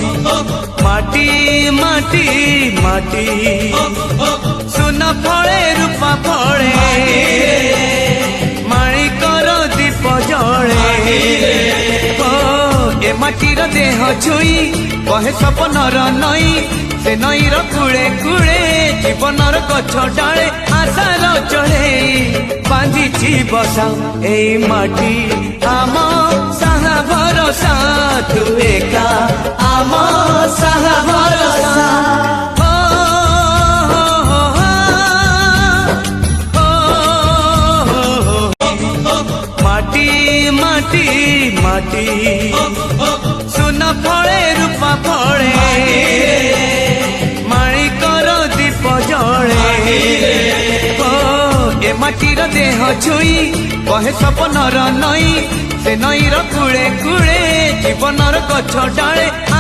माटी माटी माटी सुना फले रूपा फले माणिकर दीप जले ए माटीर देह छुई कहे सपनर नई से नईर कूड़े कूड़े जीवनर गछ डाले आशार चढ़े बांधिची बसा ए माटी आम साहा भरोसा तू एका आम साहा भरोसा माटी माटी माटी सुना फले रूपा फले माणिकर दीप जले ए माटीर देह छुई कहे सपनर नई से नईर कूड़े कूड़े जीवनर गछ डाले